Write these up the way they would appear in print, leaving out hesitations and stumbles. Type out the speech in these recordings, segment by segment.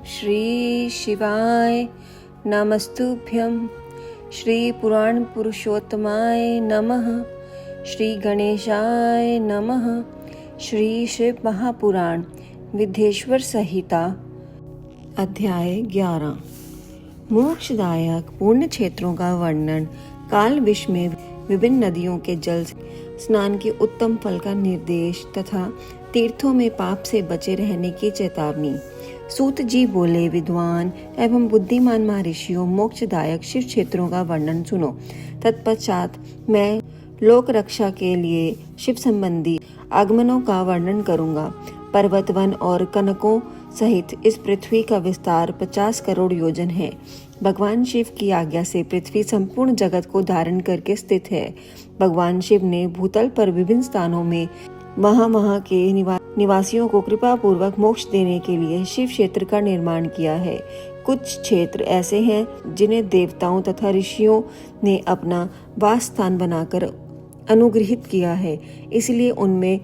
श्री शिवाय नमस्तुभ्यं। श्री पुराण पुरुषोत्तमाय नमः। श्री गणेशाय नमः। श्री शिव महापुराण विद्येश्वर संहिता अध्याय 11। मोक्षदायक पुण्य क्षेत्रों का वर्णन। काल विश्व में विभिन्न नदियों के जल स्नान के उत्तम फल का निर्देश तथा तीर्थों में पाप से बचे रहने की चेतावनी। सूत जी बोले, विद्वान एवं बुद्धिमान महर्षियों, मोक्षदायक शिव क्षेत्रों का वर्णन सुनो। तत्पश्चात मैं लोक रक्षा के लिए शिव संबंधी आगमनों का वर्णन करूंगा। पर्वतवन और कनकों सहित इस पृथ्वी का विस्तार 50 करोड़ योजन है। भगवान शिव की आज्ञा से पृथ्वी संपूर्ण जगत को धारण करके स्थित है। भगवान शिव ने भूतल पर विभिन्न स्थानों में वहाँ के निवासियों को कृपा पूर्वक मोक्ष देने के लिए शिव क्षेत्र का निर्माण किया है। कुछ क्षेत्र ऐसे हैं जिन्हें देवताओं तथा ऋषियों ने अपना वास स्थान बनाकर अनुग्रहित किया है, इसलिए उनमें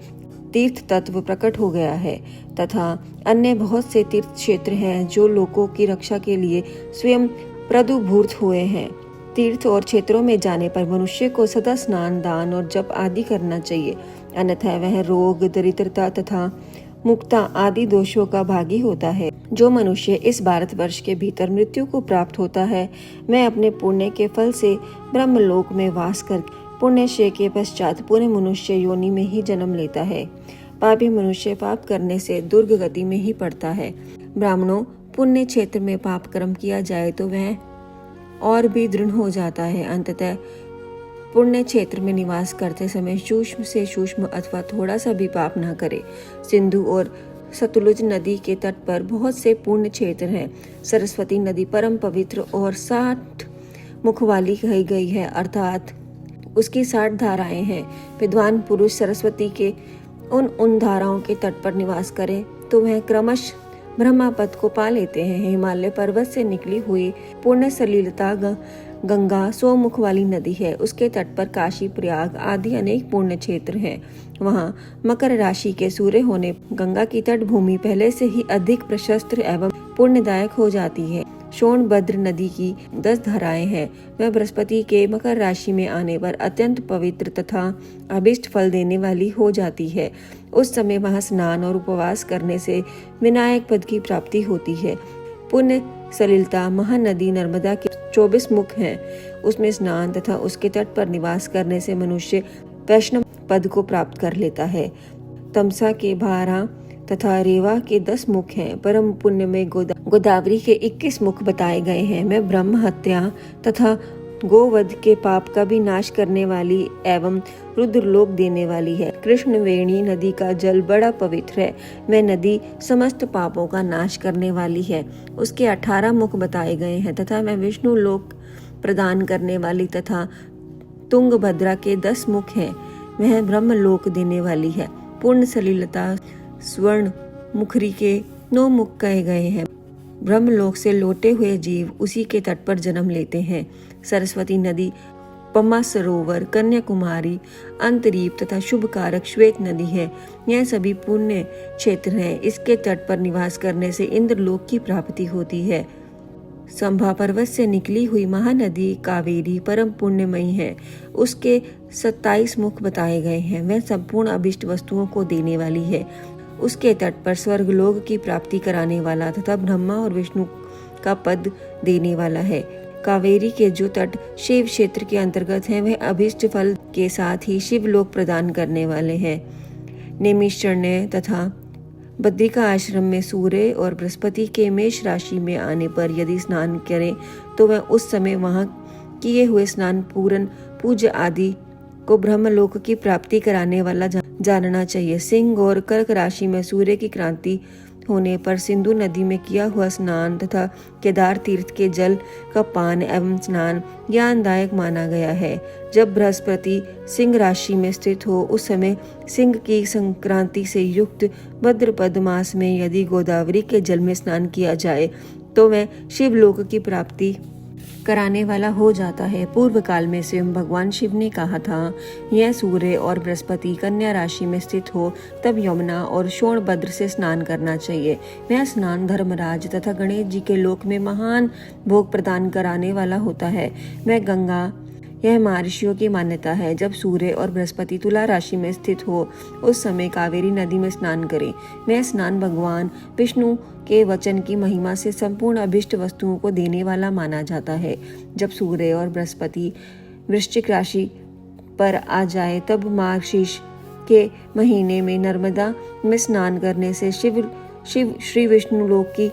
तीर्थ तत्व प्रकट हो गया है। तथा अन्य बहुत से तीर्थ क्षेत्र हैं जो लोगों की रक्षा के लिए स्वयं प्रदुभूत हुए हैं। तीर्थ और क्षेत्रों में जाने पर मनुष्य को सदा स्नान, दान और जप आदि करना चाहिए, अन्यथा वह रोग, दरिद्रता तथा मुक्ता आदि दोषों का भागी होता है। जो मनुष्य इस भारतवर्ष के भीतर मृत्यु को प्राप्त होता है, मैं अपने पुण्य के फल से ब्रह्मलोक में वास कर पुण्यक्षय के पश्चात पुनः मनुष्य योनि में ही जन्म लेता है। पापी मनुष्य पाप करने से दुर्गति में ही पड़ता है। ब्राह्मणों, पुण्य क्षेत्र में पाप कर्म किया जाए तो वह और भी दृढ़ हो जाता है। अंततः पुण्य क्षेत्र में निवास करते समय सूक्ष्म से सूक्ष्म अथवा थोड़ा सा भी पाप न करे। सिंधु और सतलुज नदी के तट पर बहुत से पुण्य क्षेत्र हैं। सरस्वती नदी परम पवित्र और 60 मुख वाली कही गई है, अर्थात उसकी 60 धाराएं हैं। विद्वान पुरुष सरस्वती के उन धाराओं के तट पर निवास करें तो वह क्रमश ब्रह्मापद को पा लेते हैं। हिमालय पर्वत से निकली हुई पुण्य सलिलता गंगा 100 मुख वाली नदी है। उसके तट पर काशी, प्रयाग आदि अनेक पुण्य क्षेत्र हैं। वहाँ मकर राशि के सूर्य होने गंगा की तट भूमि पहले से ही अधिक प्रशस्त एवं पुण्यदायक हो जाती है। सोनभद्र नदी की 10 धाराएं हैं। वह बृहस्पति के मकर राशि में आने पर अत्यंत पवित्र तथा अभिष्ट फल देने वाली हो जाती है। उस समय वहां स्नान और उपवास करने से विनायक पद की प्राप्ति होती है। पुण्य सलिलता महानदी नर्मदा के 24 मुख हैं। उसमें स्नान तथा उसके तट पर निवास करने से मनुष्य वैष्णव पद को प्राप्त कर लेता है। तमसा के 12 तथा रेवा के 10 मुख हैं। परम पुण्य में गोदावरी के 21 मुख बताए गए हैं। मैं ब्रह्म हत्या तथा गोवध के पाप का भी नाश करने वाली एवं रुद्रलोक देने वाली है। कृष्णवेणी नदी का जल बड़ा पवित्र है। वह नदी समस्त पापों का नाश करने वाली है। उसके 18 मुख बताए गए हैं तथा वह विष्णु लोक प्रदान करने वाली तथा तुंगभद्रा के 10 मुख हैं। वह ब्रह्मलोक देने वाली है। पूर्ण सलिलता स्वर्ण मुखरी के 9 मुख कहे गए हैं। ब्रह्मलोक से लौटे हुए जीव उसी के तट पर जन्म लेते हैं। सरस्वती नदी, पम्मा सरोवर, कन्याकुमारी, अंतरीप तथा शुभ कारक श्वेत नदी है। यह सभी पुण्य क्षेत्र हैं। इसके तट पर निवास करने से इंद्रलोक की प्राप्ति होती है। संभा पर्वत से निकली हुई महानदी कावेरी परम पुण्यमयी है। उसके 27 मुख बताए गए हैं। वह संपूर्ण अभिष्ट वस्तुओं को देने वाली है। उसके तट पर स्वर्गलोक की प्राप्ति कराने वाला तथा ब्रह्मा और विष्णु का पद देने वाला है। कावेरी के जो तट शिव क्षेत्र के अंतर्गत हैं, वह अभिष्ट फल के साथ ही शिवलोक प्रदान करने वाले हैं। नैमिषारण्य तथा बद्रिका आश्रम में सूर्य और बृहस्पति के मेष राशि में आने पर यदि स्नान करें तो वह उस समय वहां किए हुए स्नान पूरन पूज्य आदि को ब्रह्मलोक की प्राप्ति कराने वाला जानना चाहिए। सिंह और कर्क राशि में सूर्य की क्रांति होने पर सिंधु नदी में किया हुआ स्नान तथा केदार तीर्थ के जल का पान एवं स्नान ज्ञानदायक माना गया है। जब बृहस्पति सिंह राशि में स्थित हो उस समय सिंह की संक्रांति से युक्त भद्रपद मास में यदि गोदावरी के जल में स्नान किया जाए तो वह शिवलोक की प्राप्ति कराने वाला हो जाता है। पूर्व काल में स्वयं भगवान शिव ने कहा था, यह सूर्य और बृहस्पति कन्या राशि में स्थित हो तब यमुना और सोनभद्र से स्नान करना चाहिए। वह स्नान धर्मराज तथा गणेश जी के लोक में महान भोग प्रदान कराने वाला होता है। वह गंगा, यह महर्षियों की मान्यता है, जब सूर्य और बृहस्पति तुला राशि में स्थित हो उस समय कावेरी नदी में स्नान करें। वह स्नान भगवान विष्णु के वचन की महिमा से संपूर्ण अभिष्ट वस्तुओं को देने वाला माना जाता है। जब सूर्य और बृहस्पति वृश्चिक राशि पर आ जाए तब मार्गशीर्ष के महीने में नर्मदा में स्नान करने से शिव श्री विष्णु लोक की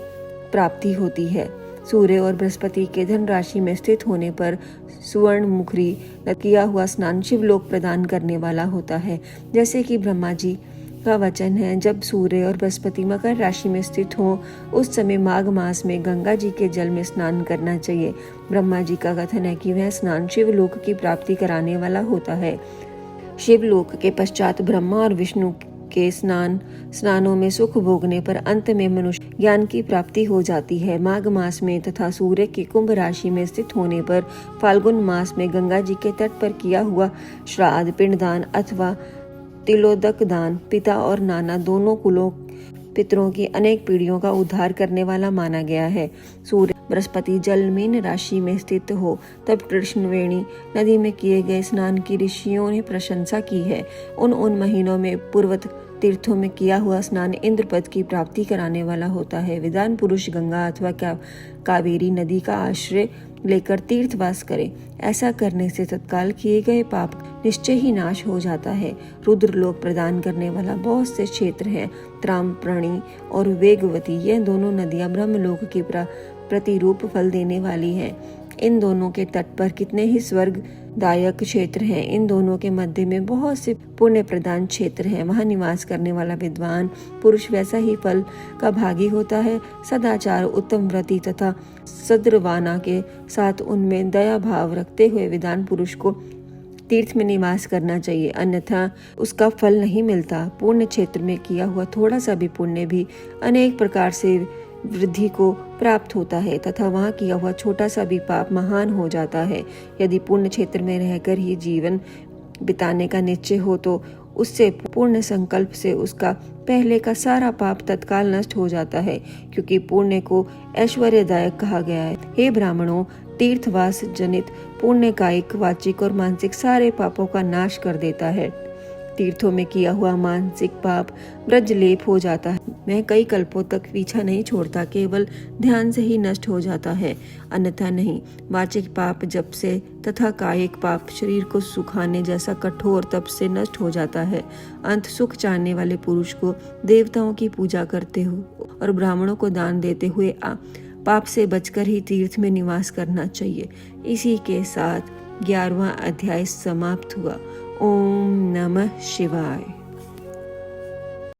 प्राप्ति होती है। सूर्य और बृहस्पति के धन राशि में स्थित होने पर सुवर्ण मुखरी किया हुआ स्नान शिवलोक प्रदान करने वाला होता है। जैसे कि ब्रह्मा जी का वचन है, जब सूर्य और बृहस्पति मकर राशि में स्थित हो उस समय माघ मास में गंगा जी के जल में स्नान करना चाहिए। ब्रह्मा जी का कथन है कि वह स्नान शिवलोक की प्राप्ति कराने वाला होता है। शिवलोक के पश्चात ब्रह्मा और विष्णु के स्नानों में सुख भोगने पर अंत में मनुष्य ज्ञान की प्राप्ति हो जाती है। माघ मास में तथा सूर्य के कुंभ राशि में स्थित होने पर फाल्गुन मास में गंगा जी के तट पर किया हुआ श्राद्ध, पिंडदान अथवा तिलोदक दान पिता और नाना दोनों कुलों पितरों की अनेक पीढ़ियों का उद्धार करने वाला माना गया है। सूर्य बृहस्पति जल मीन राशि में स्थित हो तब कृष्णवेणी नदी में किए गए स्नान की ऋषियों ने प्रशंसा की है। उन महीनों में पूर्वत तीर्थों में किया हुआ स्नान इंद्रपद की प्राप्ति कराने वाला होता है। विद्वान पुरुष गंगा अथवा कावेरी नदी का आश्रय लेकर तीर्थवास करे। ऐसा करने से तत्काल किए गए पाप निश्चय ही नाश हो जाता है। रुद्रलोक प्रदान करने वाला बहुत से क्षेत्र हैं। त्राम्प्रणी और वेगवती, यह दोनों नदियां ब्रह्मलोक की प्रतिरूप फल देने वाली हैं। इन दोनों के तट पर कितने ही स्वर्गदायक क्षेत्र हैं। इन दोनों के मध्य में बहुत से पुण्य प्रदान क्षेत्र हैं। वहाँ निवास करने वाला विद्वान पुरुष वैसा ही फल का भागी होता है। सदाचार, उत्तम व्रति तथा सद्रवाना के साथ उनमें दया भाव रखते हुए विद्वान पुरुष को तीर्थ में निवास करना चाहिए, अन्यथा उसका फल नहीं मिलता। पुण्य क्षेत्र में किया हुआ थोड़ा सा भी पुण्य भी अनेक प्रकार से वृद्धि को प्राप्त होता है तथा वहाँ किया हुआ छोटा सा भी पाप महान हो जाता है। यदि पुण्य क्षेत्र में रहकर ही जीवन बिताने का निश्चय हो तो उससे पूर्ण संकल्प से उसका पहले का सारा पाप तत्काल नष्ट हो जाता है, क्योंकि पुण्य को ऐश्वर्यदायक कहा गया है। हे ब्राह्मणों, तीर्थवास जनित पुण्य कायिक, वाचिक और मानसिक सारे पापों का नाश कर देता है। तीर्थों में किया हुआ मानसिक पाप ब्रजलेप हो जाता है। वह कई कल्पों तक पीछा नहीं छोड़ता, केवल ध्यान से ही नष्ट हो जाता है, अन्यथा नहीं। वाचिक पाप जप से तथा कायिक पाप शरीर को सुखाने जैसा कठोर तप से नष्ट हो जाता है। अंत सुख चाहने वाले पुरुष को देवताओं की पूजा करते हो और ब्राह्मणों को दान देते हुए पाप से बचकर ही तीर्थ में निवास करना चाहिए। इसी के साथ 11वां अध्याय समाप्त हुआ। ओम नमः शिवाय।